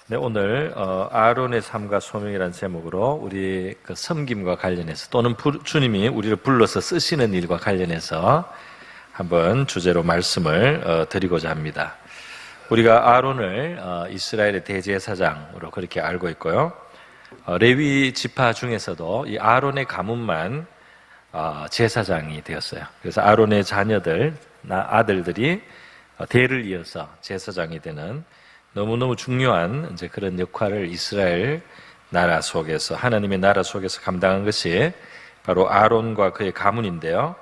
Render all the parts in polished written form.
네, 오늘 아론의 삶과 소명이라는 제목으로 우리 그 섬김과 관련해서 또는 주님이 우리를 불러서 쓰시는 일과 관련해서 한번 주제로 말씀을 드리고자 합니다. 우리가 아론을 이스라엘의 대제사장으로 그렇게 알고 있고요. 레위 지파 중에서도 이 아론의 가문만 제사장이 되었어요. 그래서 아론의 자녀들, 아들들이 대를 이어서 제사장이 되는 너무너무 중요한 이제 그런 역할을 이스라엘 나라 속에서, 하나님의 나라 속에서 감당한 것이 바로 아론과 그의 가문인데요.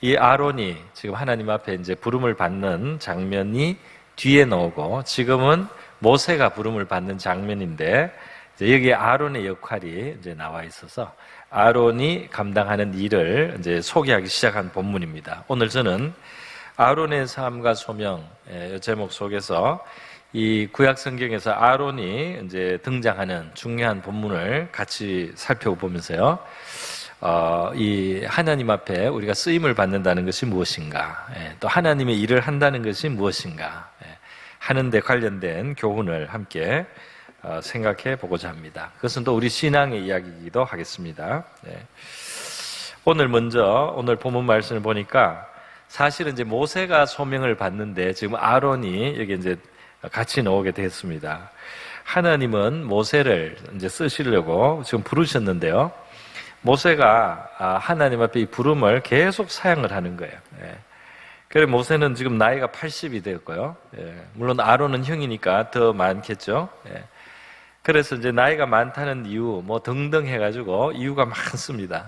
이 아론이 지금 하나님 앞에 이제 부름을 받는 장면이 뒤에 나오고, 지금은 모세가 부름을 받는 장면인데, 이제 여기에 아론의 역할이 이제 나와 있어서 아론이 감당하는 일을 이제 소개하기 시작한 본문입니다. 오늘 저는 아론의 삶과 소명 제목 속에서 이 구약 성경에서 아론이 이제 등장하는 중요한 본문을 같이 살펴보면서요, 이 하나님 앞에 우리가 쓰임을 받는다는 것이 무엇인가, 또 하나님의 일을 한다는 것이 무엇인가 하는 데 관련된 교훈을 함께 생각해 보고자 합니다. 그것은 또 우리 신앙의 이야기이기도 하겠습니다. 오늘 본문 말씀을 보니까 사실은 이제 모세가 소명을 받는데 지금 아론이 여기 이제 같이 나오게 됐습니다. 하나님은 모세를 이제 쓰시려고 지금 부르셨는데요. 모세가 하나님 앞에 이 부름을 계속 사양을 하는 거예요. 그래서 모세는 지금 나이가 80이 되었고요. 물론 아론은 형이니까 더 많겠죠. 그래서 이제 나이가 많다는 이유, 뭐 등등 해가지고 이유가 많습니다.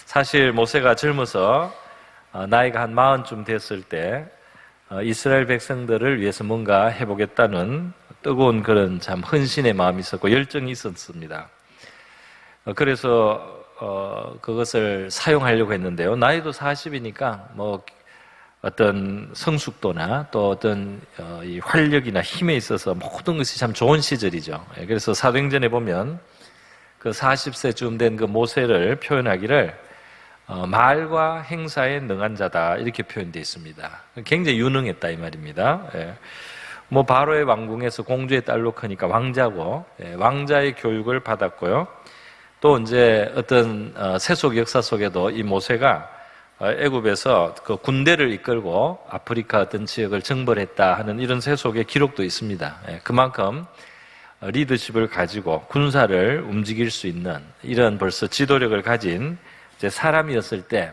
사실 모세가 젊어서 나이가 한 40쯤 됐을 때 이스라엘 백성들을 위해서 뭔가 해보겠다는 뜨거운 그런 참 헌신의 마음이 있었고 열정이 있었습니다. 그래서 그것을 사용하려고 했는데요. 나이도 40이니까 뭐 어떤 성숙도나 또 어떤 이 활력이나 힘에 있어서 모든 것이 참 좋은 시절이죠. 그래서 사도행전에 보면 그 40세쯤 된 그 모세를 표현하기를 말과 행사에 능한 자다 이렇게 표현되어 있습니다. 굉장히 유능했다 이 말입니다. 뭐 바로의 왕궁에서 공주의 딸로 크니까 왕자고, 왕자의 교육을 받았고요. 또 이제 어떤 세속 역사 속에도 이 모세가 애굽에서 그 군대를 이끌고 아프리카 어떤 지역을 정벌했다 하는 이런 세속의 기록도 있습니다. 그만큼 리더십을 가지고 군사를 움직일 수 있는 이런 벌써 지도력을 가진 이제 사람이었을 때,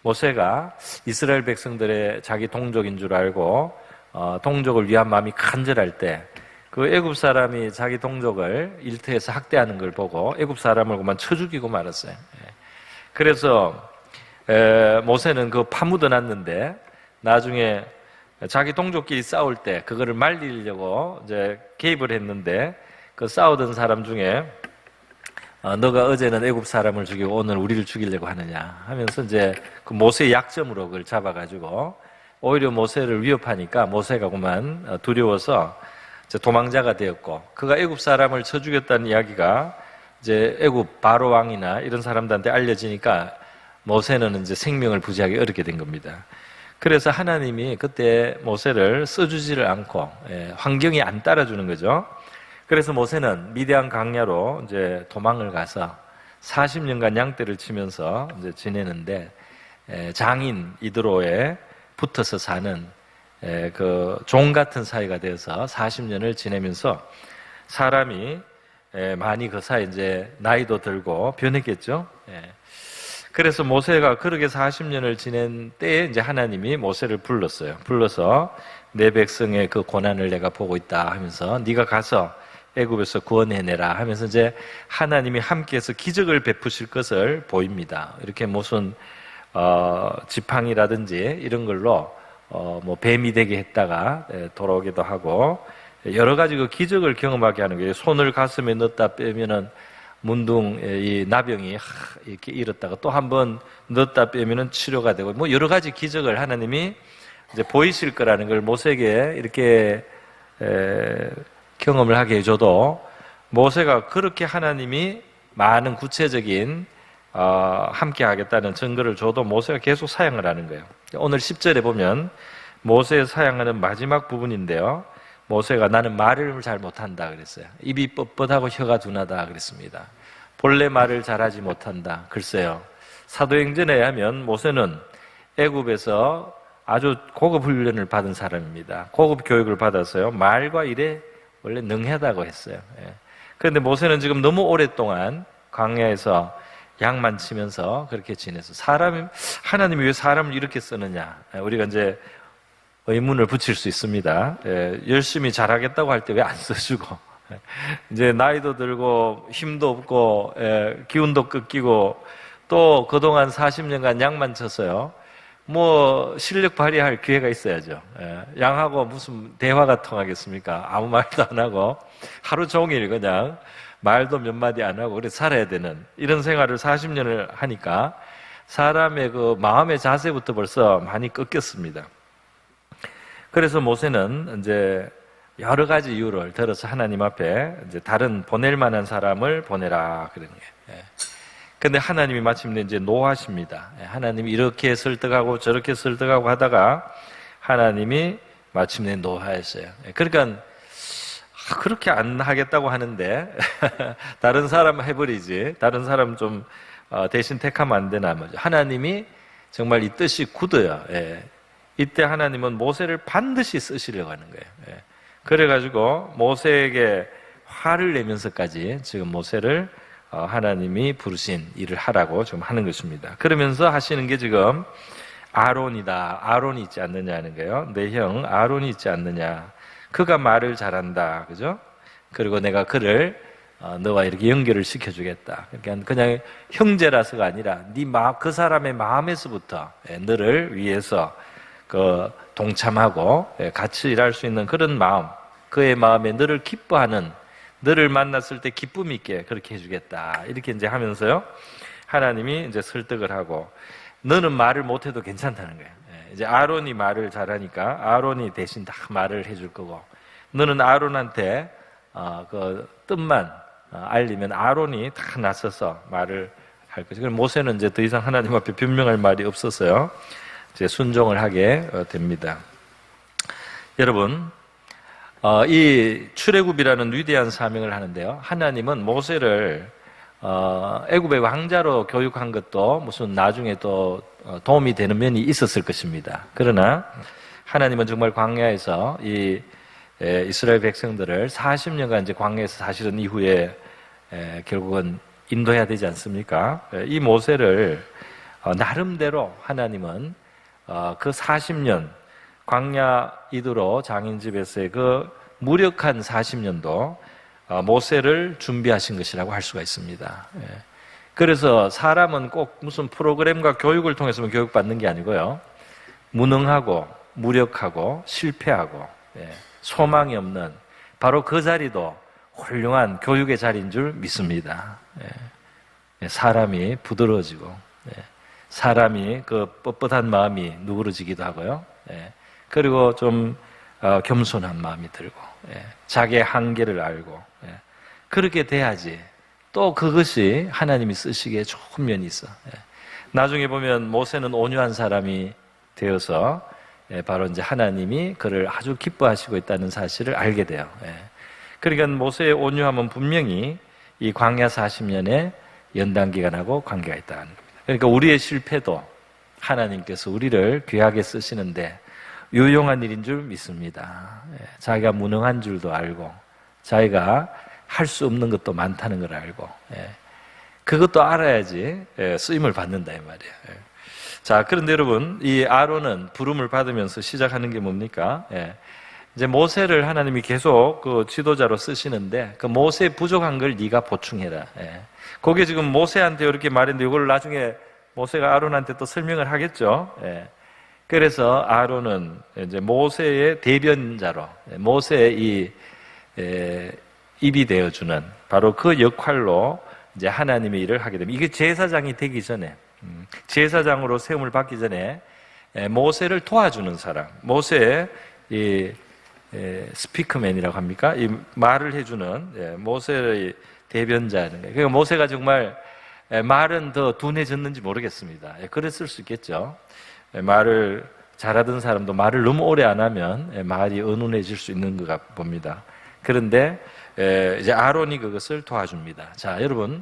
모세가 이스라엘 백성들의 자기 동족인 줄 알고 동족을 위한 마음이 간절할 때, 그 애굽 사람이 자기 동족을 일터에서 학대하는 걸 보고 애굽 사람을 그만 쳐 죽이고 말았어요. 그래서 모세는 그 파묻어 놨는데 나중에 자기 동족끼리 싸울 때 그거를 말리려고 이제 개입을 했는데, 그 싸우던 사람 중에 너가 어제는 애굽 사람을 죽이고 오늘 우리를 죽이려고 하느냐 하면서 이제 그 모세의 약점으로 그걸 잡아가지고 오히려 모세를 위협하니까 모세가 그만 두려워서 이제 도망자가 되었고, 그가 애굽 사람을 쳐 죽였다는 이야기가 이제 애굽 바로 왕이나 이런 사람들한테 알려지니까 모세는 이제 생명을 부지하기 어렵게 된 겁니다. 그래서 하나님이 그때 모세를 써주지를 않고 환경이 안 따라주는 거죠. 그래서 모세는 미디안 강야로 이제 도망을 가서 40년간 양떼를 치면서 이제 지내는데, 장인 이드로에 붙어서 사는 그 종 같은 사이가 되어서 40년을 지내면서 사람이 많이 그 사이 이제 나이도 들고 변했겠죠. 그래서 모세가 그렇게 40년을 지낸 때에 이제 하나님이 모세를 불렀어요. 불러서 내 백성의 그 고난을 내가 보고 있다 하면서 네가 가서 애굽에서 구원해내라 하면서 이제 하나님이 함께해서 기적을 베푸실 것을 보입니다. 이렇게 무슨 지팡이라든지 이런 걸로 뭐 뱀이 되게 했다가 돌아오기도 하고 여러 가지 그 기적을 경험하게 하는 거예요. 손을 가슴에 넣었다 빼면은 문둥 이 나병이 이렇게 일었다가 또 한 번 넣었다 빼면은 치료가 되고, 뭐 여러 가지 기적을 하나님이 이제 보이실 거라는 걸 모세에게 이렇게 경험을 하게 해줘도, 모세가 그렇게 하나님이 많은 구체적인 함께 하겠다는 증거를 줘도 모세가 계속 사양을 하는 거예요. 오늘 10절에 보면 모세 사양하는 마지막 부분인데요. 모세가 나는 말을 잘 못한다 그랬어요. 입이 뻣뻣하고 혀가 둔하다 그랬습니다. 본래 말을 잘하지 못한다. 글쎄요. 사도행전에 하면 모세는 애굽에서 아주 고급 훈련을 받은 사람입니다. 고급 교육을 받아서요. 말과 일에 원래 능하다고 했어요. 그런데 모세는 지금 너무 오랫동안 광야에서 양만 치면서 그렇게 지내서 하나님이 왜 사람을 이렇게 쓰느냐? 우리가 이제 의문을 붙일 수 있습니다. 열심히 잘하겠다고 할 때 왜 안 써주고, 이제 나이도 들고 힘도 없고 기운도 꺾이고 또 그동안 40년간 양만 쳤어요. 뭐 실력 발휘할 기회가 있어야죠. 양하고 무슨 대화가 통하겠습니까? 아무 말도 안 하고 하루 종일 그냥 말도 몇 마디 안 하고 그래 살아야 되는 이런 생활을 40년을 하니까 사람의 그 마음의 자세부터 벌써 많이 꺾였습니다. 그래서 모세는 이제 여러 가지 이유를 들어서 하나님 앞에 이제 다른 보낼 만한 사람을 보내라 그런 게. 근데 하나님이 마침내 이제 노하십니다. 하나님이 이렇게 설득하고 저렇게 설득하고 하다가 하나님이 마침내 노하였어요. 그러니까 그렇게 안 하겠다고 하는데 다른 사람 해버리지. 다른 사람 좀 대신 택하면 안 되나 뭐죠. 하나님이 정말 이 뜻이 굳어요. 이때 하나님은 모세를 반드시 쓰시려고 하는 거예요. 그래가지고 모세에게 화를 내면서까지 지금 모세를 하나님이 부르신 일을 하라고 좀 하는 것입니다. 그러면서 하시는 게 지금 아론이다. 아론이 있지 않느냐 하는 거예요. 내 형 아론이 있지 않느냐. 그가 말을 잘한다. 그죠? 그리고 내가 그를 너와 이렇게 연결을 시켜주겠다. 그러니까 그냥 형제라서가 아니라 그 사람의 마음에서부터 너를 위해서 그 동참하고 같이 일할 수 있는 그런 마음, 그의 마음에 너를 기뻐하는, 너를 만났을 때 기쁨 있게 그렇게 해주겠다. 이렇게 이제 하면서요, 하나님이 이제 설득을 하고, 너는 말을 못해도 괜찮다는 거예요. 이제 아론이 말을 잘하니까 아론이 대신 다 말을 해줄 거고, 너는 아론한테 그 뜻만 알리면 아론이 다 나서서 말을 할 것이고, 모세는 이제 더 이상 하나님 앞에 변명할 말이 없어서요, 이제 순종을 하게 됩니다. 여러분, 이 출애굽이라는 위대한 사명을 하는데요, 하나님은 모세를 애굽의 왕자로 교육한 것도 무슨 나중에 또 도움이 되는 면이 있었을 것입니다. 그러나 하나님은 정말 광야에서 이 이스라엘 백성들을 40년간 이제 광야에서 사실은 이후에 결국은 인도해야 되지 않습니까? 이 모세를 나름대로 하나님은 그 40년 광야 이두로 장인집에서의 그 무력한 40년도 모세를 준비하신 것이라고 할 수가 있습니다. 그래서 사람은 꼭 무슨 프로그램과 교육을 통해서만 교육받는 게 아니고요, 무능하고 무력하고 실패하고 소망이 없는 바로 그 자리도 훌륭한 교육의 자리인 줄 믿습니다. 사람이 부드러워지고 사람이 그 뻣뻣한 마음이 누그러지기도 하고요. 그리고 좀 겸손한 마음이 들고 자기의 한계를 알고 그렇게 돼야지 또 그것이 하나님이 쓰시기에 좋은 면이 있어. 나중에 보면 모세는 온유한 사람이 되어서 바로 이제 하나님이 그를 아주 기뻐하시고 있다는 사실을 알게 돼요. 그러니까 모세의 온유함은 분명히 이 광야 40년의 연단 기간하고 관계가 있다는 겁니다. 그러니까 우리의 실패도 하나님께서 우리를 귀하게 쓰시는데 유용한 일인 줄 믿습니다. 자기가 무능한 줄도 알고 자기가 할 수 없는 것도 많다는 걸 알고 그것도 알아야지 쓰임을 받는다 이 말이에요. 자, 그런데 여러분, 이 아론은 부름을 받으면서 시작하는 게 뭡니까? 이제 모세를 하나님이 계속 그 지도자로 쓰시는데 그 모세 부족한 걸 네가 보충해라. 그게 지금 모세한테 이렇게 말했는데 이걸 나중에 모세가 아론한테 또 설명을 하겠죠. 그래서 아론은 이제 모세의 대변자로 모세의 이 입이 되어주는 바로 그 역할로 이제 하나님의 일을 하게 됩니다. 이게 제사장이 되기 전에 제사장으로 세움을 받기 전에 모세를 도와주는 사람, 모세의 이 스피커맨이라고 합니까? 이 말을 해주는 모세의 대변자는 거예요. 그러니까 모세가 정말 말은 더 둔해졌는지 모르겠습니다. 그랬을 수 있겠죠. 말을 잘하던 사람도 말을 너무 오래 안 하면 말이 은은해질 수 있는 것 봅니다. 그런데 이제 아론이 그것을 도와줍니다. 자, 여러분,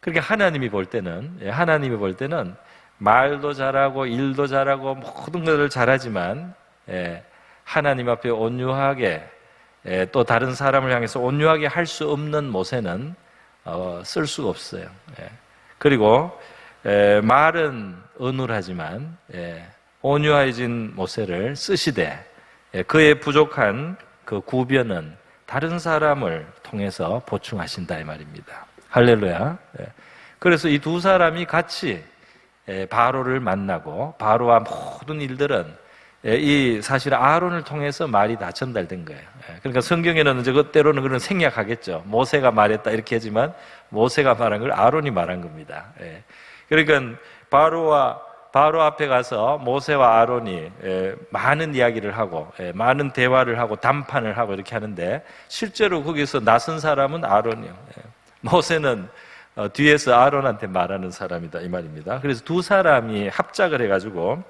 그렇게 하나님이 볼 때는 말도 잘하고 일도 잘하고 모든 것을 잘하지만 하나님 앞에 온유하게 또 다른 사람을 향해서 온유하게 할 수 없는 모세는 쓸 수가 없어요. 그리고 말은 어눌하지만 온유해진 모세를 쓰시되 그의 부족한 그 구변은 다른 사람을 통해서 보충하신다 이 말입니다. 할렐루야. 그래서 이 두 사람이 같이 바로를 만나고 바로와 모든 일들은 이 사실 아론을 통해서 말이 다 전달된 거예요. 그러니까 성경에는 이제 때로는 그런 생략하겠죠. 모세가 말했다 이렇게 하지만 모세가 말한 걸 아론이 말한 겁니다. 그러니까 바로 앞에 가서 모세와 아론이 많은 이야기를 하고 많은 대화를 하고 담판을 하고 이렇게 하는데 실제로 거기서 나선 사람은 아론이요. 모세는 뒤에서 아론한테 말하는 사람이다 이 말입니다. 그래서 두 사람이 합작을 해가지고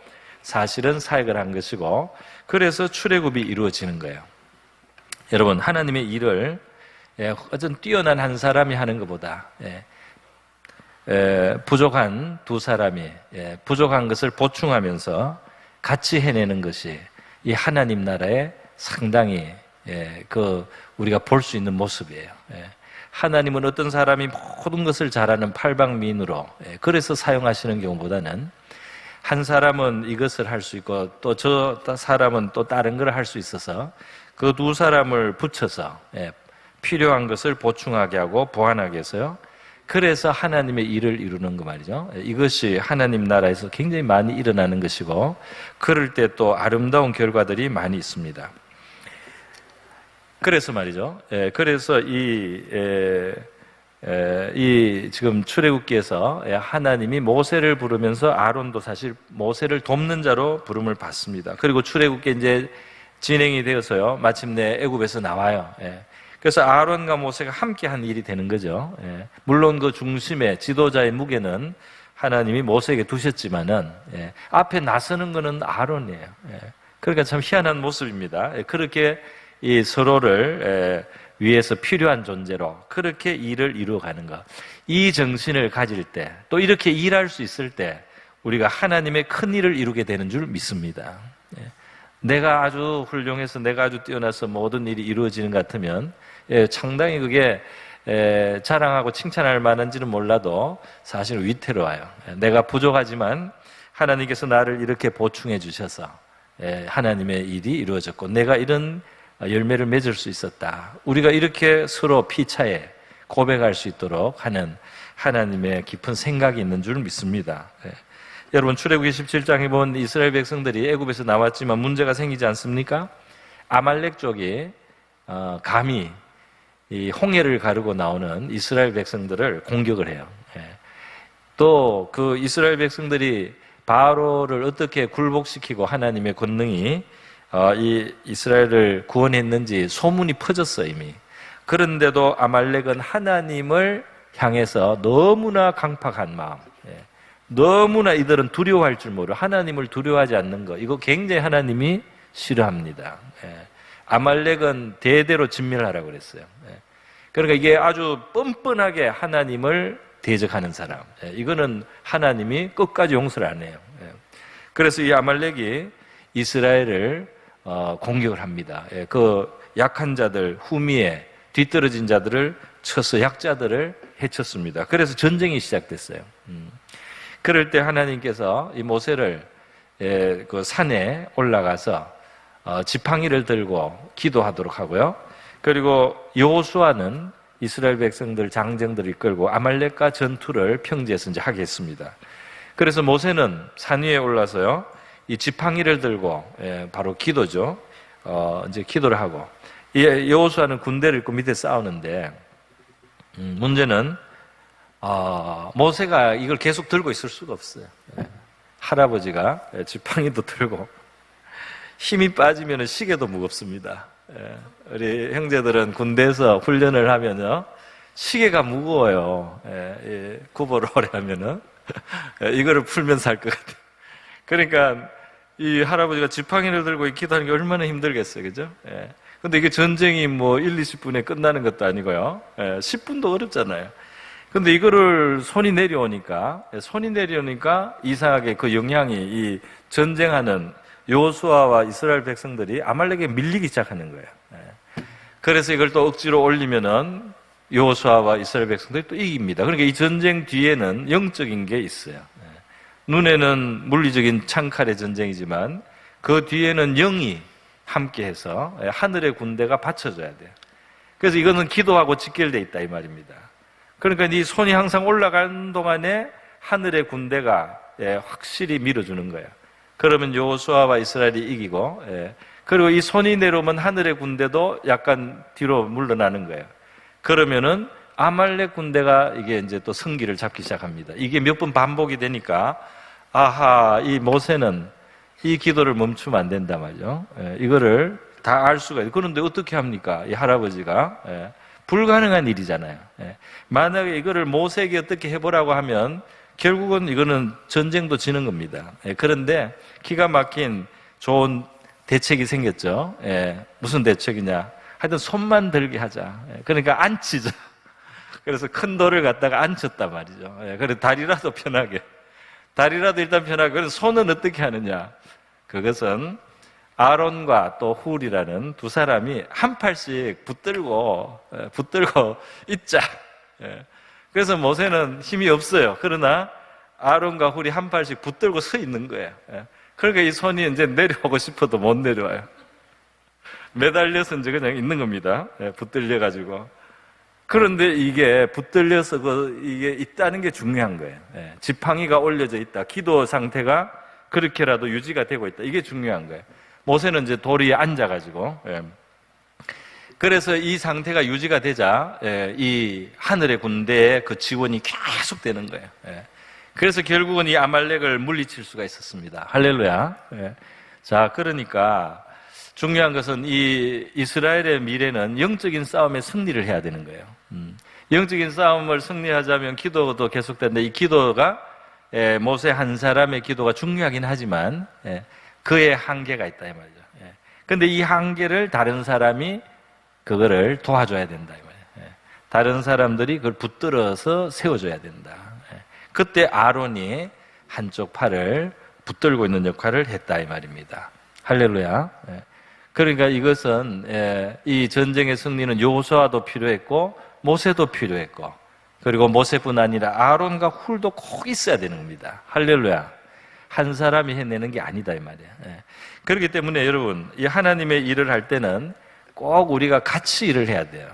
사실은 사역을 한 것이고 그래서 출애굽이 이루어지는 거예요. 여러분, 하나님의 일을 어떤 뛰어난 한 사람이 하는 것보다 부족한 두 사람이 부족한 것을 보충하면서 같이 해내는 것이 이 하나님 나라의 상당히 우리가 볼 수 있는 모습이에요. 하나님은 어떤 사람이 모든 것을 잘하는 팔방미인으로 그래서 사용하시는 경우보다는 한 사람은 이것을 할 수 있고 또 저 사람은 또 다른 걸 할 수 있어서 그 두 사람을 붙여서 필요한 것을 보충하게 하고 보완하게 해서요. 그래서 하나님의 일을 이루는 거 말이죠. 이것이 하나님 나라에서 굉장히 많이 일어나는 것이고 그럴 때 또 아름다운 결과들이 많이 있습니다. 그래서 말이죠. 그래서 이 지금 출애굽기에서 하나님이 모세를 부르면서 아론도 사실 모세를 돕는 자로 부름을 받습니다. 그리고 출애굽기 이제 진행이 되어서요. 마침내 애굽에서 나와요. 그래서 아론과 모세가 함께 한 일이 되는 거죠. 물론 그 중심에 지도자의 무게는 하나님이 모세에게 두셨지만은 앞에 나서는 것은 아론이에요. 그러니까 참 희한한 모습입니다. 그렇게 이 서로를 위해서 필요한 존재로 그렇게 일을 이루어가는 것. 이 정신을 가질 때, 또 이렇게 일할 수 있을 때 우리가 하나님의 큰 일을 이루게 되는 줄 믿습니다. 내가 아주 훌륭해서 내가 아주 뛰어나서 모든 일이 이루어지는 것 같으면 상당히 그게 자랑하고 칭찬할 만한지는 몰라도 사실 위태로워요. 내가 부족하지만 하나님께서 나를 이렇게 보충해 주셔서 하나님의 일이 이루어졌고 내가 이런 열매를 맺을 수 있었다. 우리가 이렇게 서로 피차에 고백할 수 있도록 하는 하나님의 깊은 생각이 있는 줄 믿습니다. 여러분, 출애굽기 17장에 본 이스라엘 백성들이 애굽에서 나왔지만 문제가 생기지 않습니까? 아말렉 쪽이 감히 이 홍해를 가르고 나오는 이스라엘 백성들을 공격을 해요. 또 그 이스라엘 백성들이 바로를 어떻게 굴복시키고 하나님의 권능이 이 이스라엘을 구원했는지 소문이 퍼졌어요 이미. 그런데도 아말렉은 하나님을 향해서 너무나 강팍한 마음, 너무나 이들은 두려워할 줄 모르고 하나님을 두려워하지 않는 거, 이거 굉장히 하나님이 싫어합니다. 아말렉은 대대로 진멸하라고 그랬어요. 그러니까 이게 아주 뻔뻔하게 하나님을 대적하는 사람, 이거는 하나님이 끝까지 용서를 안 해요. 그래서 이 아말렉이 이스라엘을 공격을 합니다. 그 약한 자들, 후미에 뒤떨어진 자들을 쳐서 약자들을 해쳤습니다. 그래서 전쟁이 시작됐어요. 그럴 때 하나님께서 이 모세를 그 산에 올라가서 지팡이를 들고 기도하도록 하고요. 그리고 여호수아는 이스라엘 백성들 장정들을 이끌고 아말렉과 전투를 평지에서 이제 하게 했습니다. 그래서 모세는 산 위에 올라서요. 이 지팡이를 들고 바로 기도죠. 이제 기도를 하고 여호수아는 군대를 입고 밑에 싸우는데 문제는 모세가 이걸 계속 들고 있을 수가 없어요. 할아버지가 지팡이도 들고 힘이 빠지면 시계도 무겁습니다. 우리 형제들은 군대에서 훈련을 하면요 시계가 무거워요. 구보를 오래 하면은 이거를 풀면서 할 것 같아요. 그러니까 이 할아버지가 지팡이를 들고 기도하는 게 얼마나 힘들겠어요, 그죠? 예. 근데 이게 전쟁이 뭐 1, 20분에 끝나는 것도 아니고요. 10분도 어렵잖아요. 근데 이거를 손이 내려오니까 이상하게 그 영향이 이 전쟁하는 여호수아와 이스라엘 백성들이 아말렉에 밀리기 시작하는 거예요. 그래서 이걸 또 억지로 올리면은 여호수아와 이스라엘 백성들이 또 이깁니다. 그러니까 이 전쟁 뒤에는 영적인 게 있어요. 눈에는 물리적인 창칼의 전쟁이지만 그 뒤에는 영이 함께해서 하늘의 군대가 받쳐줘야 돼요. 그래서 이거는 기도하고 직결되어 있다 이 말입니다. 그러니까 이 손이 항상 올라가는 동안에 하늘의 군대가 확실히 밀어주는 거예요. 그러면 여호수아와 이스라엘이 이기고, 그리고 이 손이 내려오면 하늘의 군대도 약간 뒤로 물러나는 거예요. 그러면은 아말렉 군대가 이게 이제 또 승기를 잡기 시작합니다. 이게 몇 번 반복이 되니까 아하, 이 모세는 이 기도를 멈추면 안 된다 말이죠. 이거를 다 알 수가 있어요. 그런데 어떻게 합니까? 이 할아버지가 불가능한 일이잖아요. 만약에 이거를 모세에게 어떻게 해보라고 하면 결국은 이거는 전쟁도 지는 겁니다. 그런데 기가 막힌 좋은 대책이 생겼죠. 무슨 대책이냐? 하여튼 손만 들게 하자. 그러니까 앉히자. 그래서 큰 돌을 갖다가 앉혔단 말이죠. 그래서 다리라도 편하게. 다리라도 일단 편하게. 그래서 손은 어떻게 하느냐? 그것은 아론과 또 훌이라는 두 사람이 한 팔씩 붙들고 있자. 그래서 모세는 힘이 없어요. 그러나 아론과 훌이 한 팔씩 붙들고 서 있는 거예요. 그러니까 이 손이 이제 내려오고 싶어도 못 내려와요. 매달려서 이제 그냥 있는 겁니다. 붙들려가지고. 그런데 이게 붙들려서 이게 있다는 게 중요한 거예요. 지팡이가 올려져 있다. 기도 상태가 그렇게라도 유지가 되고 있다. 이게 중요한 거예요. 모세는 이제 돌 위에 앉아가지고. 그래서 이 상태가 유지가 되자 이 하늘의 군대의 그 지원이 계속 되는 거예요. 그래서 결국은 이 아말렉을 물리칠 수가 있었습니다. 할렐루야. 자, 그러니까 중요한 것은 이 이스라엘의 미래는 영적인 싸움에 승리를 해야 되는 거예요. 영적인 싸움을 승리하자면 기도도 계속된다. 이 기도가 모세 한 사람의 기도가 중요하긴 하지만 그의 한계가 있다 이 말이죠. 그런데 이 한계를 다른 사람이 그거를 도와줘야 된다 이 말이에요. 다른 사람들이 그걸 붙들어서 세워줘야 된다. 그때 아론이 한쪽 팔을 붙들고 있는 역할을 했다 이 말입니다. 할렐루야. 그러니까 이것은 이 전쟁의 승리는 여호수아도 필요했고 모세도 필요했고 그리고 모세뿐 아니라 아론과 훌도 꼭 있어야 되는 겁니다. 할렐루야. 한 사람이 해내는 게 아니다 이 말이에요. 그렇기 때문에 여러분 이 하나님의 일을 할 때는 꼭 우리가 같이 일을 해야 돼요.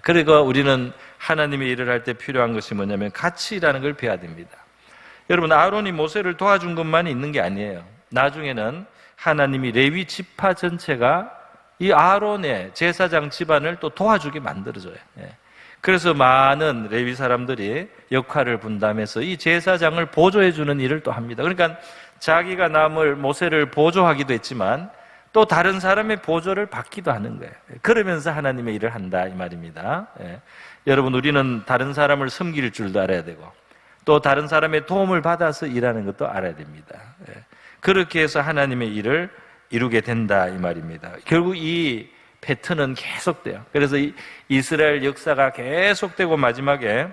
그리고 우리는 하나님의 일을 할 때 필요한 것이 뭐냐면 같이 일하는 걸 배워야 됩니다. 여러분 아론이 모세를 도와준 것만이 있는 게 아니에요. 나중에는 하나님이 레위 지파 전체가 이 아론의 제사장 집안을 또 도와주게 만들어줘요. 그래서 많은 레위 사람들이 역할을 분담해서 이 제사장을 보조해주는 일을 또 합니다. 그러니까 자기가 모세를 보조하기도 했지만 또 다른 사람의 보조를 받기도 하는 거예요. 그러면서 하나님의 일을 한다 이 말입니다. 여러분 우리는 다른 사람을 섬길 줄도 알아야 되고 또 다른 사람의 도움을 받아서 일하는 것도 알아야 됩니다. 그렇게 해서 하나님의 일을 이루게 된다 이 말입니다. 결국 이 패턴은 계속돼요. 그래서 이스라엘 역사가 계속되고 마지막에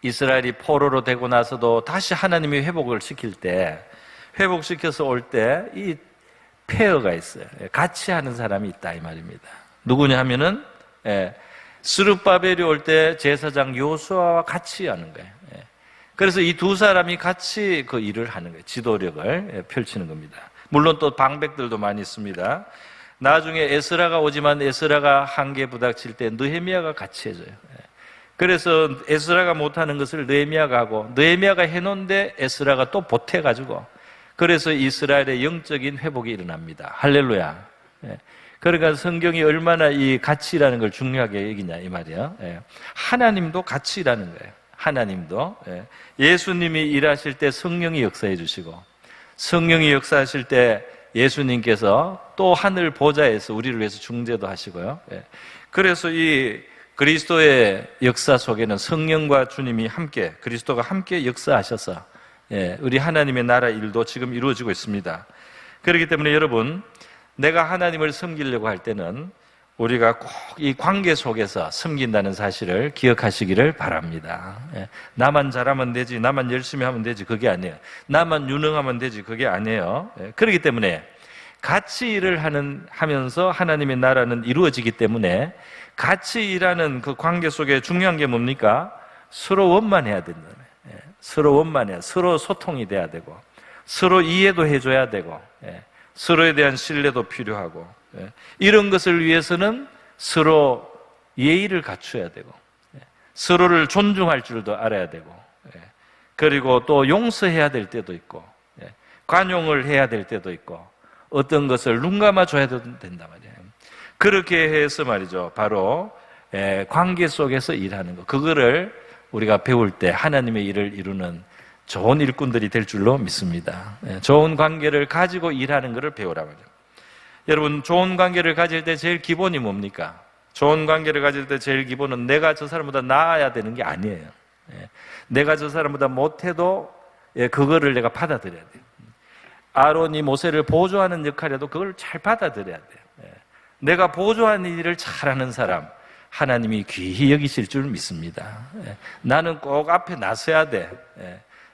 이스라엘이 포로로 되고 나서도 다시 하나님이 회복을 시킬 때 회복시켜서 올 때 이 페어가 있어요. 같이 하는 사람이 있다 이 말입니다. 누구냐 하면은 스룹바벨이 올 때 제사장 여호수아와 같이 하는 거예요. 그래서 이 두 사람이 같이 그 일을 하는 거예요. 지도력을 펼치는 겁니다. 물론 또 방백들도 많이 있습니다. 나중에 에스라가 오지만 에스라가 한계 부닥칠 때 느헤미야가 같이 해줘요. 그래서 에스라가 못하는 것을 느헤미야가 하고 느헤미야가 해놓은데 에스라가 또 보태가지고 그래서 이스라엘의 영적인 회복이 일어납니다. 할렐루야. 그러니까 성경이 얼마나 이 같이라는 걸 중요하게 여기냐 이 말이에요. 하나님도 같이 일하는 거예요. 하나님도 예수님이 일하실 때 성령이 역사해 주시고 성령이 역사하실 때 예수님께서 또 하늘 보좌에서 우리를 위해서 중재도 하시고요. 그래서 이 그리스도의 역사 속에는 성령과 주님이 함께 그리스도가 함께 역사하셔서 우리 하나님의 나라 일도 지금 이루어지고 있습니다. 그렇기 때문에 여러분, 내가 하나님을 섬기려고 할 때는 우리가 꼭 이 관계 속에서 섬긴다는 사실을 기억하시기를 바랍니다. 나만 잘하면 되지, 나만 열심히 하면 되지, 그게 아니에요. 나만 유능하면 되지, 그게 아니에요. 그렇기 때문에 같이 일을 하면서 하나님의 나라는 이루어지기 때문에 같이 일하는 그 관계 속에 중요한 게 뭡니까? 서로 원만해야 된다. 서로 원만해야, 서로 소통이 돼야 되고, 서로 이해도 해줘야 되고, 서로에 대한 신뢰도 필요하고, 이런 것을 위해서는 서로 예의를 갖춰야 되고, 서로를 존중할 줄도 알아야 되고, 그리고 또 용서해야 될 때도 있고, 관용을 해야 될 때도 있고, 어떤 것을 눈 감아줘야 된단 말이에요. 그렇게 해서 말이죠, 바로 관계 속에서 일하는 것, 그거를 우리가 배울 때 하나님의 일을 이루는 좋은 일꾼들이 될 줄로 믿습니다. 좋은 관계를 가지고 일하는 것을 배우라 말이죠. 여러분, 좋은 관계를 가질 때 제일 기본이 뭡니까? 좋은 관계를 가질 때 제일 기본은 내가 저 사람보다 나아야 되는 게 아니에요. 내가 저 사람보다 못해도 그거를 내가 받아들여야 돼요. 아론이 모세를 보조하는 역할에도 그걸 잘 받아들여야 돼요. 내가 보조하는 일을 잘하는 사람, 하나님이 귀히 여기실 줄 믿습니다. 나는 꼭 앞에 나서야 돼.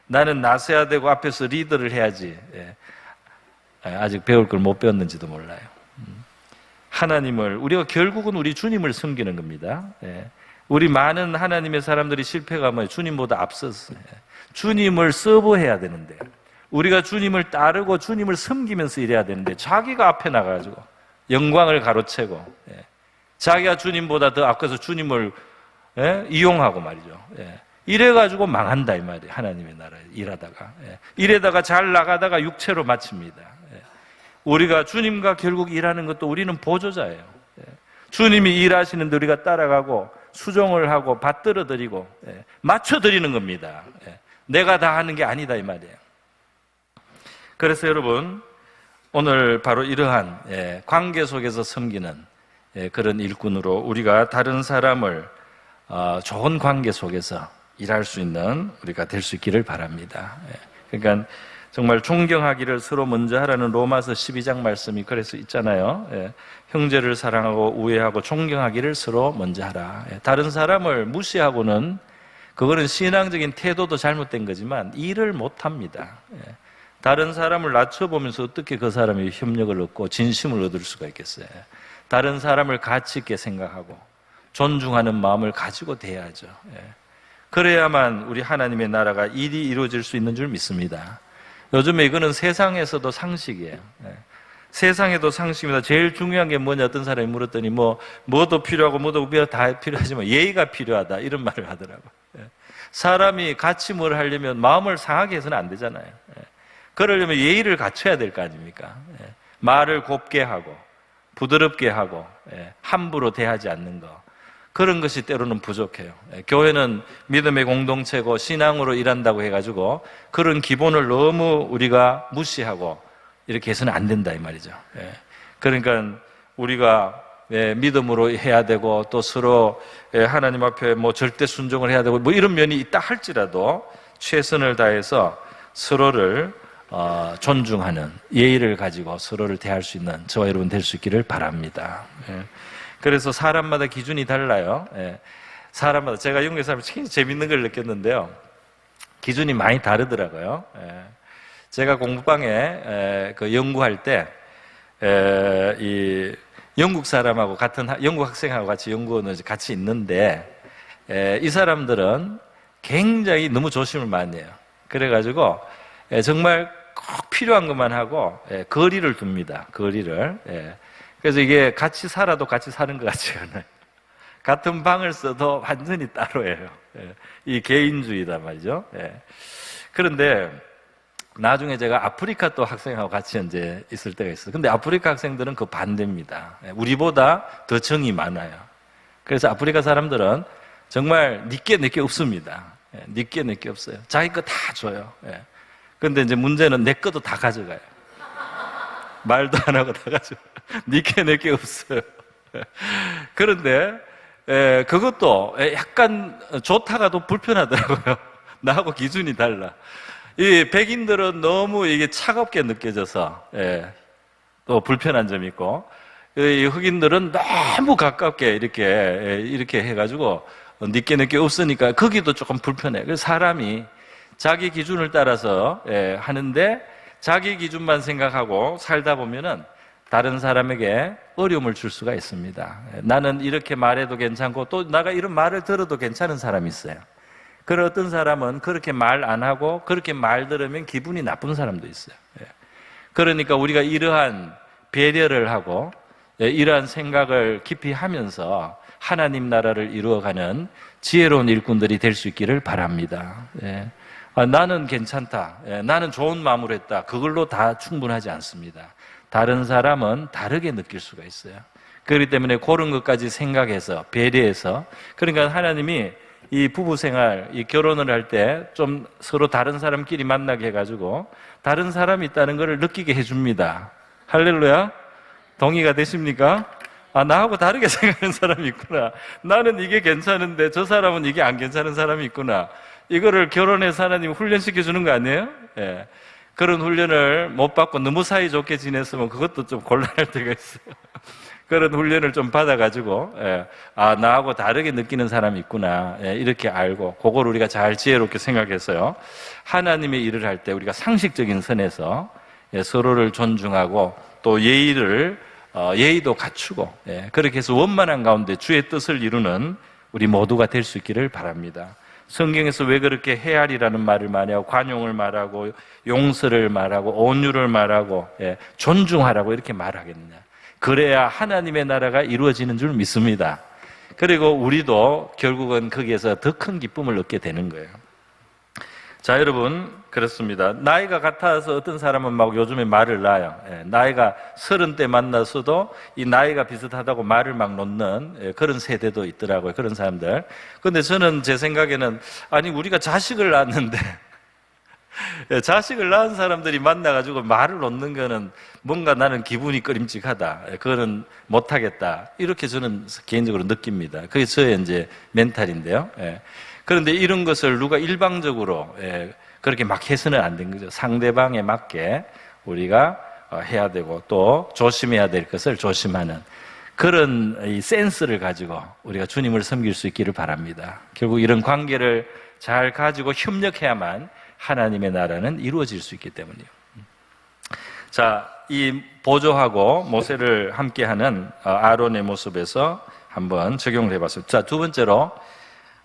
나는 나서야 되고 앞에서 리더를 해야지. 아직 배울 걸 못 배웠는지도 몰라요. 하나님을, 우리가 결국은 우리 주님을 섬기는 겁니다. 우리 많은 하나님의 사람들이 실패가 뭐예요? 주님보다 앞섰어요. 주님을 서브해야 되는데, 우리가 주님을 따르고 주님을 섬기면서 일해야 되는데, 자기가 앞에 나가가지고 영광을 가로채고, 자기가 주님보다 더 앞서서 주님을 이용하고 말이죠. 이래가지고 망한다 이 말이에요. 하나님의 나라에 일하다가. 이래다가 잘 나가다가 육체로 마칩니다. 우리가 주님과 결국 일하는 것도 우리는 보조자예요. 주님이 일하시는데 우리가 따라가고 수종을 하고 받들어 드리고 맞춰 드리는 겁니다. 내가 다 하는 게 아니다 이 말이에요. 그래서 여러분, 오늘 바로 이러한 관계 속에서 섬기는 그런 일꾼으로 우리가 다른 사람을 좋은 관계 속에서 일할 수 있는 우리가 될 수 있기를 바랍니다. 그러니까 정말 존경하기를 서로 먼저 하라는 로마서 12장 말씀이 그래서 있잖아요. 형제를 사랑하고 우애하고 존경하기를 서로 먼저 하라. 다른 사람을 무시하고는 그거는 신앙적인 태도도 잘못된 거지만 일을 못합니다. 다른 사람을 낮춰보면서 어떻게 그 사람이 협력을 얻고 진심을 얻을 수가 있겠어요. 다른 사람을 가치 있게 생각하고 존중하는 마음을 가지고 대해야죠. 그래야만 우리 하나님의 나라가 일이 이루어질 수 있는 줄 믿습니다. 요즘에 이거는 세상에서도 상식이에요. 세상에도 상식입니다. 제일 중요한 게 뭐냐, 어떤 사람이 물었더니 뭐도 필요하고 뭐도 다 필요하지만 예의가 필요하다 이런 말을 하더라고요. 사람이 같이 뭘 하려면 마음을 상하게 해서는 안 되잖아요. 그러려면 예의를 갖춰야 될 거 아닙니까? 말을 곱게 하고 부드럽게 하고 함부로 대하지 않는 거, 그런 것이 때로는 부족해요. 교회는 믿음의 공동체고 신앙으로 일한다고 해가지고 그런 기본을 너무 우리가 무시하고 이렇게 해서는 안 된다 이 말이죠. 그러니까 우리가 믿음으로 해야 되고 또 서로 하나님 앞에 절대 순종을 해야 되고 이런 면이 있다 할지라도 최선을 다해서 서로를 존중하는 예의를 가지고 서로를 대할 수 있는 저와 여러분 될 수 있기를 바랍니다. 그래서 사람마다 기준이 달라요. 사람마다, 제가 영국에 살면 굉장히 재밌는 걸 느꼈는데요. 기준이 많이 다르더라고요. 제가 공부방에 연구할 때, 이 영국 사람하고 영국 학생하고 같이 연구원을 같이 있는데, 이 사람들은 굉장히 너무 조심을 많이 해요. 그래가지고, 정말 꼭 필요한 것만 하고, 거리를 둡니다. 거리를. 그래서 이게 같이 살아도 같이 사는 것 같지가 않아요. 같은 방을 써도 완전히 따로예요. 이 개인주의다 말이죠. 그런데 나중에 제가 아프리카 또 학생하고 같이 이제 있을 때가 있어요. 근데 아프리카 학생들은 그 반대입니다. 우리보다 더 정이 많아요. 그래서 아프리카 사람들은 정말 니께 내게 없습니다. 니께 내게 없어요. 자기 거 다 줘요. 그런데 이제 문제는 내 것도 다 가져가요. 말도 안 하고 다 가지고 니께 내게 없어요. 그런데 그것도 약간 좋다가도 불편하더라고요. 나하고 기준이 달라. 이 백인들은 너무 이게 차갑게 느껴져서, 또 불편한 점이 있고, 이 흑인들은 너무 가깝게 이렇게 해가지고 늦게 없으니까 거기도 조금 불편해. 그래서 사람이 자기 기준을 따라서 하는데 자기 기준만 생각하고 살다 보면은 다른 사람에게 어려움을 줄 수가 있습니다. 나는 이렇게 말해도 괜찮고 또 내가 이런 말을 들어도 괜찮은 사람이 있어요. 그런 어떤 사람은 그렇게 말 안 하고 그렇게 말 들으면 기분이 나쁜 사람도 있어요. 그러니까 우리가 이러한 배려를 하고 이러한 생각을 깊이 하면서 하나님 나라를 이루어가는 지혜로운 일꾼들이 될 수 있기를 바랍니다. 나는 괜찮다. 나는 좋은 마음으로 했다. 그걸로 다 충분하지 않습니다. 다른 사람은 다르게 느낄 수가 있어요. 그렇기 때문에 그런 것까지 생각해서 배려해서, 그러니까 하나님이 이 부부 생활, 이 결혼을 할 때 좀 서로 다른 사람끼리 만나게 해가지고 다른 사람이 있다는 것을 느끼게 해줍니다. 할렐루야. 동의가 되십니까? 나하고 다르게 생각하는 사람이 있구나. 나는 이게 괜찮은데 저 사람은 이게 안 괜찮은 사람이 있구나. 이거를 결혼해서 하나님 훈련시켜 주는 거 아니에요? 그런 훈련을 못 받고 너무 사이좋게 지냈으면 그것도 좀 곤란할 때가 있어요. 그런 훈련을 좀 받아가지고, 나하고 다르게 느끼는 사람이 있구나. 이렇게 알고, 그걸 우리가 잘 지혜롭게 생각해서요. 하나님의 일을 할 때 우리가 상식적인 선에서 서로를 존중하고 또 예의도 갖추고, 그렇게 해서 원만한 가운데 주의 뜻을 이루는 우리 모두가 될 수 있기를 바랍니다. 성경에서 왜 그렇게 헤아리라는 말을 많이 하고 관용을 말하고 용서를 말하고 온유를 말하고 존중하라고 이렇게 말하겠느냐. 그래야 하나님의 나라가 이루어지는 줄 믿습니다. 그리고 우리도 결국은 거기에서 더 큰 기쁨을 얻게 되는 거예요. 자, 여러분, 그렇습니다. 나이가 같아서 어떤 사람은 막 요즘에 말을 놔요. 나이가 30대 만나서도 이 나이가 비슷하다고 말을 막 놓는 그런 세대도 있더라고요. 그런 사람들. 근데 저는 제 생각에는, 아니, 우리가 자식을 낳았는데, 자식을 낳은 사람들이 만나가지고 말을 놓는 거는 뭔가 나는 기분이 꺼림칙하다. 그거는 못하겠다. 이렇게 저는 개인적으로 느낍니다. 그게 저의 이제 멘탈인데요. 그런데 이런 것을 누가 일방적으로 그렇게 막 해서는 안 된 거죠. 상대방에 맞게 우리가 해야 되고 또 조심해야 될 것을 조심하는 그런 이 센스를 가지고 우리가 주님을 섬길 수 있기를 바랍니다. 결국 이런 관계를 잘 가지고 협력해야만 하나님의 나라는 이루어질 수 있기 때문이에요. 자, 이 보조하고 모세를 함께하는 아론의 모습에서 한번 적용을 해봤습니다. 자, 두 번째로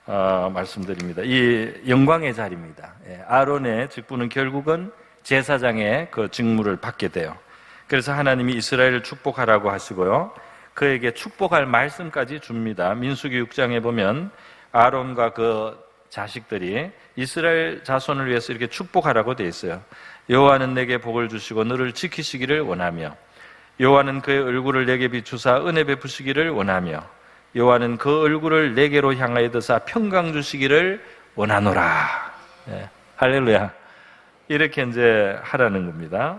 말씀드립니다. 이 영광의 자리입니다. 아론의 직분은 결국은 제사장의 그 직무를 받게 돼요. 그래서 하나님이 이스라엘을 축복하라고 하시고요. 그에게 축복할 말씀까지 줍니다. 민수기 6장에 보면 아론과 그 자식들이 이스라엘 자손을 위해서 이렇게 축복하라고 되어 있어요. 여호와는 내게 복을 주시고 너를 지키시기를 원하며 여호와는 그의 얼굴을 내게 비추사 은혜 베푸시기를 원하며 여호와는 그 얼굴을 내게로 향하여 드사 평강 주시기를 원하노라. 할렐루야. 이렇게 이제 하라는 겁니다.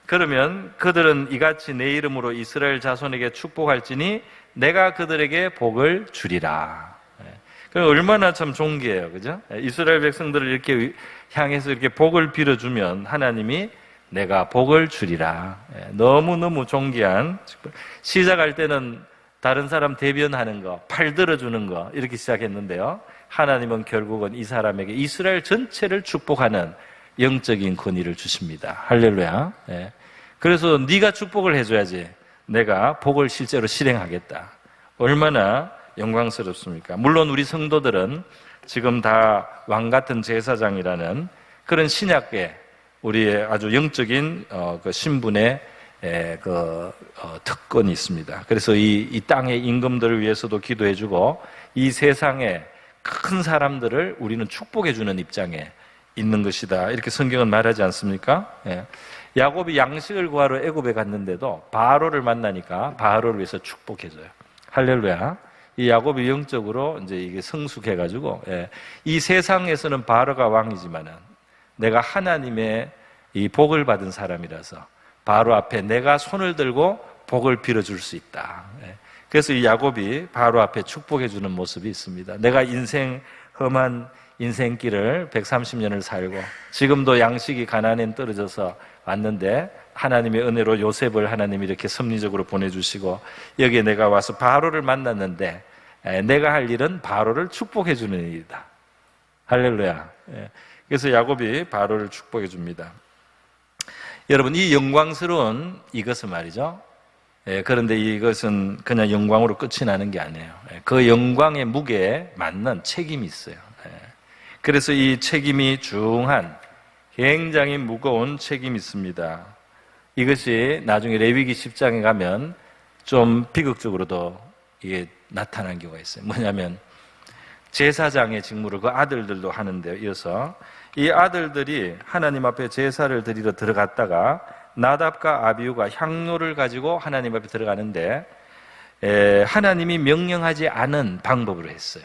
그러면 그들은 이같이 내 이름으로 이스라엘 자손에게 축복할지니 내가 그들에게 복을 주리라. 얼마나 참 존귀해요. 그죠? 이스라엘 백성들을 이렇게 향해서 이렇게 복을 빌어주면 하나님이 내가 복을 주리라. 너무너무 존귀한. 시작할 때는 다른 사람 대변하는 거, 팔 들어주는 거 이렇게 시작했는데요. 하나님은 결국은 이 사람에게 이스라엘 전체를 축복하는 영적인 권위를 주십니다. 할렐루야. 그래서 네가 축복을 해줘야지 내가 복을 실제로 실행하겠다. 얼마나 영광스럽습니까? 물론 우리 성도들은 지금 다 왕같은 제사장이라는 그런 신약계 우리의 아주 영적인 그 신분의 특권이 있습니다. 그래서 이 땅의 임금들을 위해서도 기도해주고 이 세상의 큰 사람들을 우리는 축복해주는 입장에 있는 것이다. 이렇게 성경은 말하지 않습니까? 야곱이 양식을 구하러 애굽에 갔는데도 바로를 만나니까 바로를 위해서 축복해줘요. 할렐루야. 이 야곱이 영적으로 이제 이게 성숙해가지고 이 세상에서는 바로가 왕이지만은 내가 하나님의 이 복을 받은 사람이라서 바로 앞에 내가 손을 들고 복을 빌어줄 수 있다. 그래서 이 야곱이 바로 앞에 축복해주는 모습이 있습니다. 내가 인생 험한 인생길을 130년을 살고 지금도 양식이 가나안에 떨어져서 왔는데 하나님의 은혜로 요셉을 하나님이 이렇게 섭리적으로 보내주시고 여기에 내가 와서 바로를 만났는데 내가 할 일은 바로를 축복해 주는 일이다. 할렐루야. 그래서 야곱이 바로를 축복해 줍니다. 여러분, 이 영광스러운 이것은 말이죠. 그런데 이것은 그냥 영광으로 끝이 나는 게 아니에요. 그 영광의 무게에 맞는 책임이 있어요. 그래서 이 책임이 중한 굉장히 무거운 책임이 있습니다. 이것이 나중에 레위기 10장에 가면 좀 비극적으로도 이게 나타난 경우가 있어요. 뭐냐면 제사장의 직무를 그 아들들도 하는데요. 이어서 이 아들들이 하나님 앞에 제사를 드리러 들어갔다가 나답과 아비후가 향로를 가지고 하나님 앞에 들어가는데 하나님이 명령하지 않은 방법으로 했어요.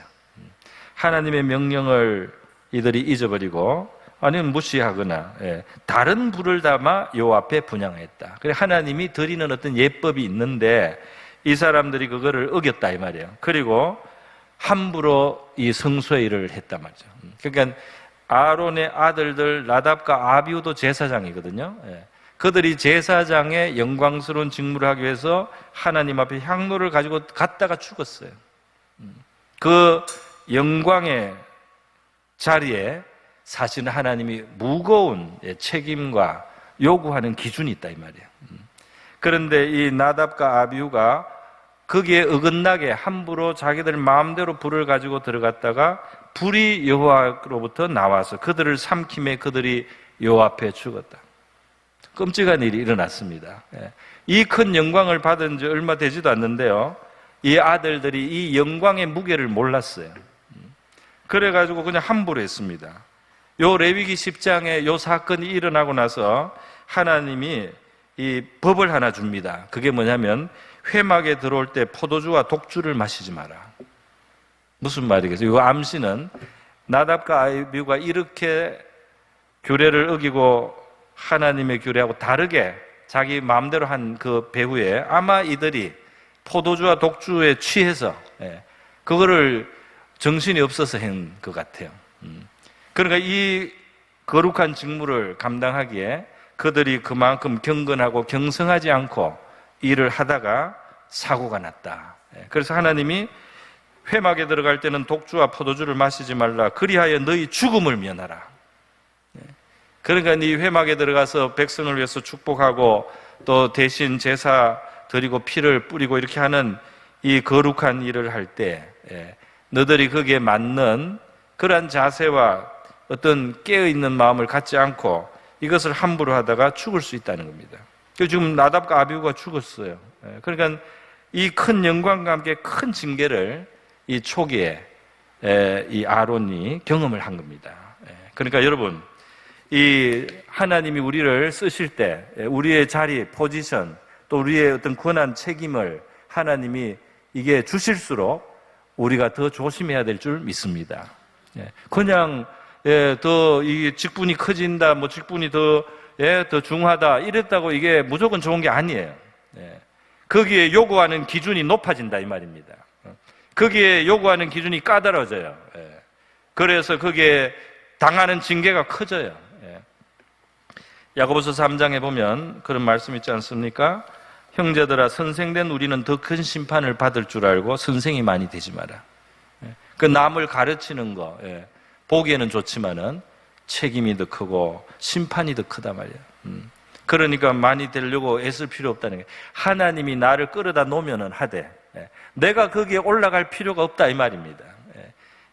하나님의 명령을 이들이 잊어버리고 아니면 무시하거나 다른 불을 담아 요 앞에 분향했다. 그래 하나님이 드리는 어떤 예법이 있는데 이 사람들이 그거를 어겼다 이 말이에요. 그리고 함부로 이 성소의 일을 했단 말이죠. 그러니까 아론의 아들들 나답과 아비후도 제사장이거든요. 그들이 제사장의 영광스러운 직무를 하기 위해서 하나님 앞에 향로를 가지고 갔다가 죽었어요. 그 영광의 자리에 사실은 하나님이 무거운 책임과 요구하는 기준이 있다 이 말이에요. 그런데 이 나답과 아비후가 거기에 어긋나게 함부로 자기들 마음대로 불을 가지고 들어갔다가 불이 여호와로부터 나와서 그들을 삼킴에 그들이 여호와 앞에 죽었다. 끔찍한 일이 일어났습니다. 이 큰 영광을 받은 지 얼마 되지도 않는데요, 이 아들들이 이 영광의 무게를 몰랐어요. 그래가지고 그냥 함부로 했습니다. 요 레위기 10장에 요 사건이 일어나고 나서 하나님이 이 법을 하나 줍니다. 그게 뭐냐면 회막에 들어올 때 포도주와 독주를 마시지 마라. 무슨 말이겠어요? 이 암시는 나답과 아비후가 이렇게 규례를 어기고 하나님의 규례하고 다르게 자기 마음대로 한 그 배후에 아마 이들이 포도주와 독주에 취해서 그거를 정신이 없어서 한 것 같아요. 그러니까 이 거룩한 직무를 감당하기에 그들이 그만큼 경건하고 경성하지 않고 일을 하다가 사고가 났다. 그래서 하나님이 회막에 들어갈 때는 독주와 포도주를 마시지 말라. 그리하여 너희 죽음을 면하라. 그러니까 이 회막에 들어가서 백성을 위해서 축복하고 또 대신 제사 드리고 피를 뿌리고 이렇게 하는 이 거룩한 일을 할 때 너들이 거기에 맞는 그러한 자세와 어떤 깨어있는 마음을 갖지 않고 이것을 함부로 하다가 죽을 수 있다는 겁니다. 지금 나답과 아비후가 죽었어요. 그러니까 이 큰 영광과 함께 큰 징계를 이 초기에 이 아론이 경험을 한 겁니다. 그러니까 여러분, 이 하나님이 우리를 쓰실 때 우리의 자리, 포지션, 또 우리의 어떤 권한, 책임을 하나님이 이게 주실수록 우리가 더 조심해야 될 줄 믿습니다. 그냥 더 이 직분이 커진다, 뭐 직분이 더 중하다 이랬다고 이게 무조건 좋은 게 아니에요. 거기에 요구하는 기준이 높아진다 이 말입니다. 거기에 요구하는 기준이 까다로워져요. 그래서 거기에 당하는 징계가 커져요. 야고보서 3장에 보면 그런 말씀 있지 않습니까? 형제들아, 선생된 우리는 더 큰 심판을 받을 줄 알고 선생이 많이 되지 마라. 그 남을 가르치는 거 보기에는 좋지만은 책임이 더 크고 심판이 더 크다 말이야. 그러니까 많이 되려고 애쓸 필요 없다는 게, 하나님이 나를 끌어다 놓으면은 하되 내가 거기에 올라갈 필요가 없다 이 말입니다.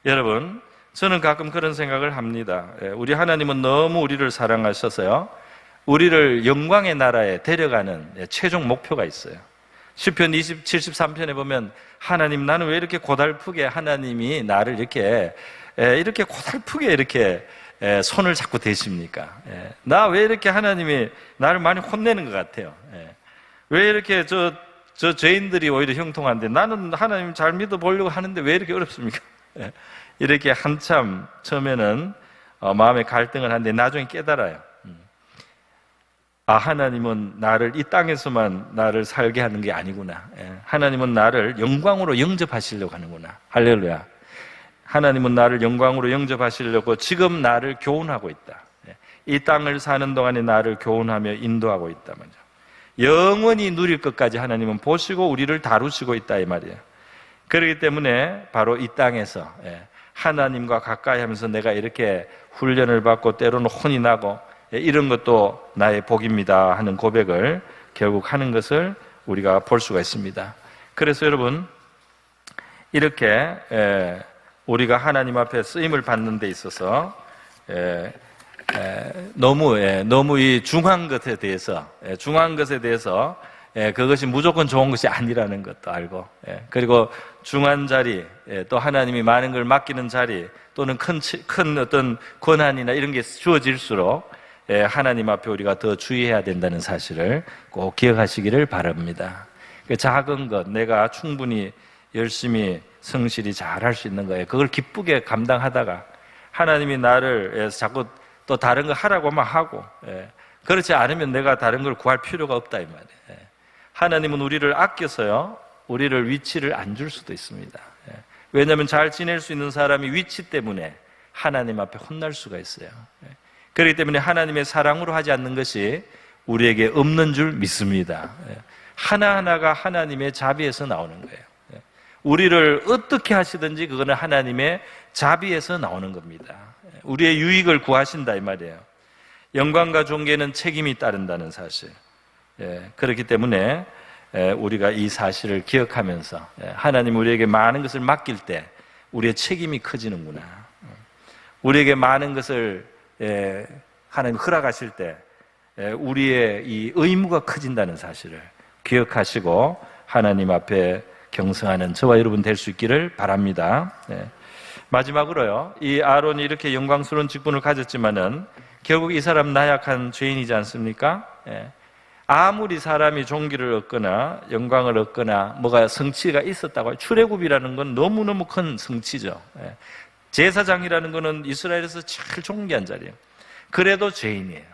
여러분, 저는 가끔 그런 생각을 합니다. 우리 하나님은 너무 우리를 사랑하셔서요, 우리를 영광의 나라에 데려가는 최종 목표가 있어요. 시편 73편에 보면 하나님, 나는 왜 이렇게 고달프게 하나님이 나를 이렇게 고달프게 이렇게 손을 잡고 대십니까? 나 왜 이렇게 하나님이 나를 많이 혼내는 것 같아요. 왜 이렇게 저 죄인들이 오히려 형통한데 나는 하나님 잘 믿어보려고 하는데 왜 이렇게 어렵습니까? 이렇게 한참 처음에는 마음의 갈등을 하는데 나중에 깨달아요. 하나님은 나를 이 땅에서만 나를 살게 하는 게 아니구나. 하나님은 나를 영광으로 영접하시려고 하는구나. 할렐루야. 하나님은 나를 영광으로 영접하시려고 지금 나를 교훈하고 있다. 이 땅을 사는 동안에 나를 교훈하며 인도하고 있다 말이죠. 영원히 누릴 것까지 하나님은 보시고 우리를 다루시고 있다 이 말이에요. 그렇기 때문에 바로 이 땅에서 하나님과 가까이 하면서 내가 이렇게 훈련을 받고 때로는 혼이 나고 이런 것도 나의 복입니다 하는 고백을 결국 하는 것을 우리가 볼 수가 있습니다. 그래서 여러분, 이렇게 우리가 하나님 앞에 쓰임을 받는 데 있어서 너무 이 중한 것에 대해서 그것이 무조건 좋은 것이 아니라는 것도 알고, 그리고 중한 자리, 또 하나님이 많은 걸 맡기는 자리, 또는 큰 어떤 권한이나 이런 게 주어질수록 하나님 앞에 우리가 더 주의해야 된다는 사실을 꼭 기억하시기를 바랍니다. 작은 것, 내가 충분히 열심히 성실히 잘할 수 있는 거예요. 그걸 기쁘게 감당하다가 하나님이 나를 자꾸 또 다른 거 하라고만 하고, 그렇지 않으면 내가 다른 걸 구할 필요가 없다 이 말이에요. 하나님은 우리를 아껴서요, 우리를 위치를 안 줄 수도 있습니다. 왜냐하면 잘 지낼 수 있는 사람이 위치 때문에 하나님 앞에 혼날 수가 있어요. 그렇기 때문에 하나님의 사랑으로 하지 않는 것이 우리에게 없는 줄 믿습니다. 하나하나가 하나님의 자비에서 나오는 거예요. 우리를 어떻게 하시든지 그거는 하나님의 자비에서 나오는 겁니다. 우리의 유익을 구하신다 이 말이에요. 영광과 존귀에는 책임이 따른다는 사실. 그렇기 때문에 우리가 이 사실을 기억하면서 하나님 우리에게 많은 것을 맡길 때 우리의 책임이 커지는구나. 우리에게 많은 것을 하나님 허락하실 때 우리의 이 의무가 커진다는 사실을 기억하시고 하나님 앞에 경성하는 저와 여러분 될 수 있기를 바랍니다. 마지막으로요, 이 아론이 이렇게 영광스러운 직분을 가졌지만은 결국 이 사람 나약한 죄인이지 않습니까? 아무리 사람이 존귀를 얻거나 영광을 얻거나 뭐가 성취가 있었다고, 출애굽이라는 건 너무너무 큰 성취죠. 제사장이라는 거는 이스라엘에서 제일 존귀한 자리예요. 그래도 죄인이에요.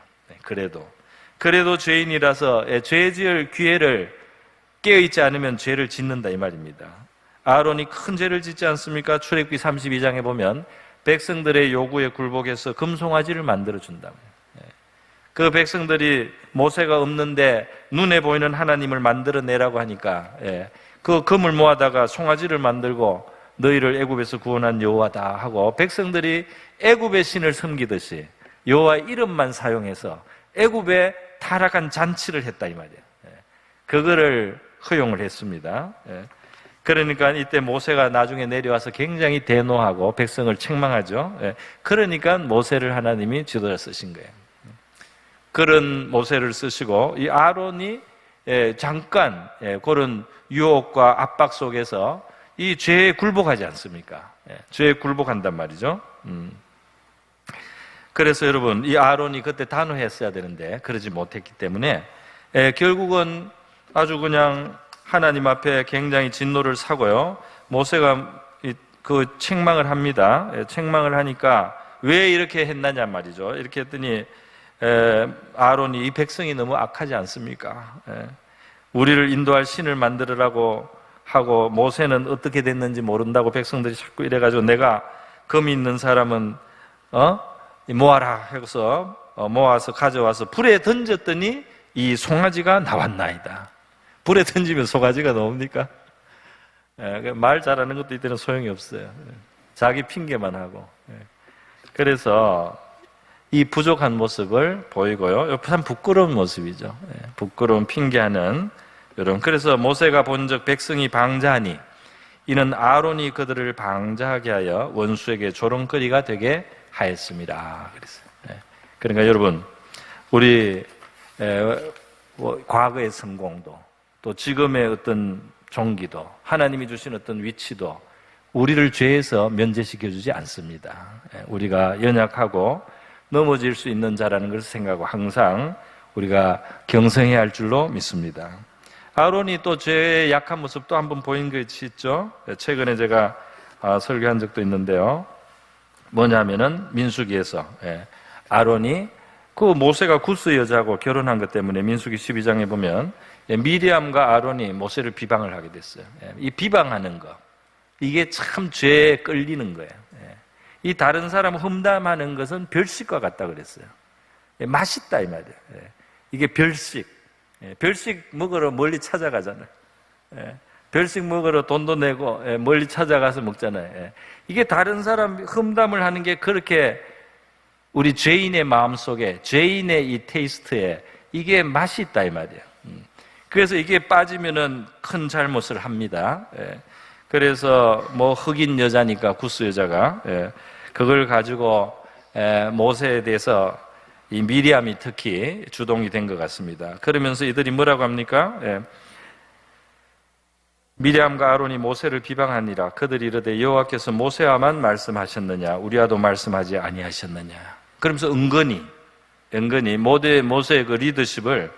그래도 죄인이라서 죄 지을 기회를 깨어있지 않으면 죄를 짓는다 이 말입니다. 아론이 큰 죄를 짓지 않습니까? 출애굽기 32장에 보면 백성들의 요구에 굴복해서 금송아지를 만들어준다. 그 백성들이 모세가 없는데 눈에 보이는 하나님을 만들어내라고 하니까 그 금을 모아다가 송아지를 만들고 너희를 애굽에서 구원한 여호와다 하고 백성들이 애굽의 신을 섬기듯이 여호와 이름만 사용해서 애굽에 타락한 잔치를 했다 이 말이에요. 그거를 허용을 했습니다. 그러니까 이때 모세가 나중에 내려와서 굉장히 대노하고 백성을 책망하죠. 그러니까 모세를 하나님이 지도자 쓰신 거예요. 그런 모세를 쓰시고 이 아론이 잠깐 그런 유혹과 압박 속에서 이 죄에 굴복하지 않습니까? 죄에 굴복한단 말이죠. 그래서 여러분, 이 아론이 그때 단호했어야 되는데 그러지 못했기 때문에 결국은 아주 그냥 하나님 앞에 굉장히 진노를 사고요. 모세가 그 책망을 합니다. 책망을 하니까 왜 이렇게 했느냐 말이죠. 이렇게 했더니 아론이 이 백성이 너무 악하지 않습니까? 우리를 인도할 신을 만들으라고 하고 모세는 어떻게 됐는지 모른다고 백성들이 자꾸 이래가지고 내가 금이 있는 사람은 모아라 해서 모아서 가져와서 불에 던졌더니 이 송아지가 나왔나이다. 불에 던지면 송아지가 나옵니까? 말 잘하는 것도 이때는 소용이 없어요. 자기 핑계만 하고. 그래서 이 부족한 모습을 보이고요. 참 부끄러운 모습이죠. 부끄러운 핑계하는 여러분. 그래서 모세가 본즉 백성이 방자하니 이는 아론이 그들을 방자하게 하여 원수에게 조롱거리가 되게 하였습니다. 그랬어요. 그러니까 여러분, 우리 과거의 성공도 또 지금의 어떤 종기도 하나님이 주신 어떤 위치도 우리를 죄에서 면제시켜주지 않습니다. 우리가 연약하고 넘어질 수 있는 자라는 것을 생각하고 항상 우리가 경성해야 할 줄로 믿습니다. 아론이 또 죄의 약한 모습도 한번 보인 것이 있죠. 최근에 제가 설교한 적도 있는데요. 뭐냐면은 민수기에서 아론이 그 모세가 구스 여자하고 결혼한 것 때문에 민수기 12장에 보면 미리암과 아론이 모세를 비방을 하게 됐어요. 이 비방하는 거, 이게 참 죄에 끌리는 거예요. 이 다른 사람 험담하는 것은 별식과 같다 그랬어요. 맛있다 이 말이에요. 이게 별식. 별식 먹으러 멀리 찾아가잖아요. 별식 먹으러 돈도 내고 멀리 찾아가서 먹잖아요. 이게 다른 사람 험담을 하는 게 그렇게 우리 죄인의 마음속에, 죄인의 이 테이스트에 이게 맛이 있다 이 말이에요. 그래서 이게 빠지면은 큰 잘못을 합니다. 그래서 뭐 흑인 여자니까 구스 여자가 그걸 가지고 모세에 대해서 이 미리암이 특히 주동이 된 것 같습니다. 그러면서 이들이 뭐라고 합니까? 미리암과 아론이 모세를 비방하니라. 그들이 이르되 여호와께서 모세와만 말씀하셨느냐 우리와도 말씀하지 아니하셨느냐. 그러면서 은근히 모세의 그 리더십을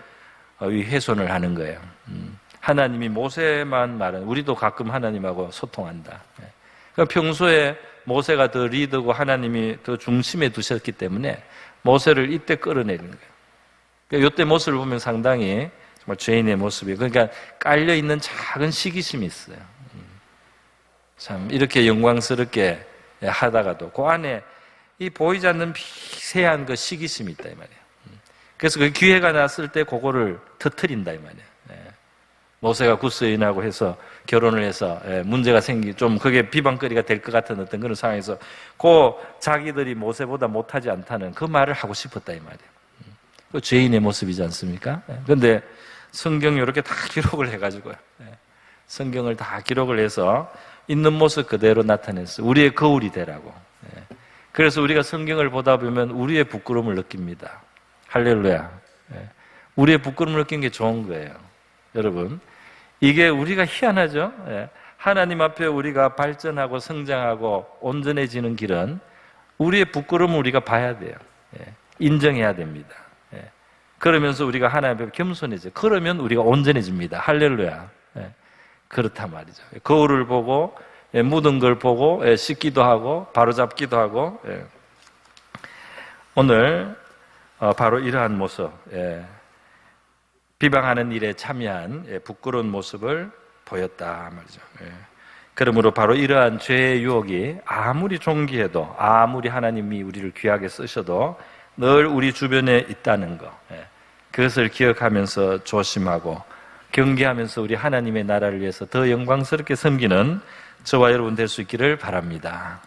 훼손을 하는 거예요. 하나님이 모세만 말은 우리도 가끔 하나님하고 소통한다. 그러니까 평소에 모세가 더 리더고 하나님이 더 중심에 두셨기 때문에 모세를 이때 끌어내리는 거예요. 그러니까 이때 모습을 보면 상당히 정말 죄인의 모습이에요. 그러니까 깔려있는 작은 시기심이 있어요. 참 이렇게 영광스럽게 하다가도 그 안에 이 보이지 않는 미세한 그 시기심이 있다 이 말이에요. 그래서 그 기회가 났을 때 그거를 터뜨린다 이 말이에요. 모세가 구스 여인하고 해서 결혼을 해서 문제가 좀 그게 비방거리가 될 것 같은 어떤 그런 상황에서 그 자기들이 모세보다 못하지 않다는 그 말을 하고 싶었다 이 말이에요. 그 죄인의 모습이지 않습니까? 그런데 성경이 이렇게 다 기록을 해가지고요. 성경을 다 기록을 해서 있는 모습 그대로 나타냈어요. 우리의 거울이 되라고. 그래서 우리가 성경을 보다 보면 우리의 부끄러움을 느낍니다. 할렐루야. 우리의 부끄러움을 느끼는 게 좋은 거예요. 여러분, 이게 우리가 희한하죠? 하나님 앞에 우리가 발전하고 성장하고 온전해지는 길은 우리의 부끄러움을 우리가 봐야 돼요. 인정해야 됩니다. 그러면서 우리가 하나님 앞에 겸손해져. 그러면 우리가 온전해집니다. 할렐루야. 그렇단 말이죠. 거울을 보고 묻은 걸 보고 씻기도 하고 바로잡기도 하고 오늘 바로 이러한 모습 비방하는 일에 참여한 부끄러운 모습을 보였다 말이죠. 그러므로 바로 이러한 죄의 유혹이 아무리 존귀해도 아무리 하나님이 우리를 귀하게 쓰셔도 늘 우리 주변에 있다는 것 그것을 기억하면서 조심하고 경계하면서 우리 하나님의 나라를 위해서 더 영광스럽게 섬기는 저와 여러분 될 수 있기를 바랍니다.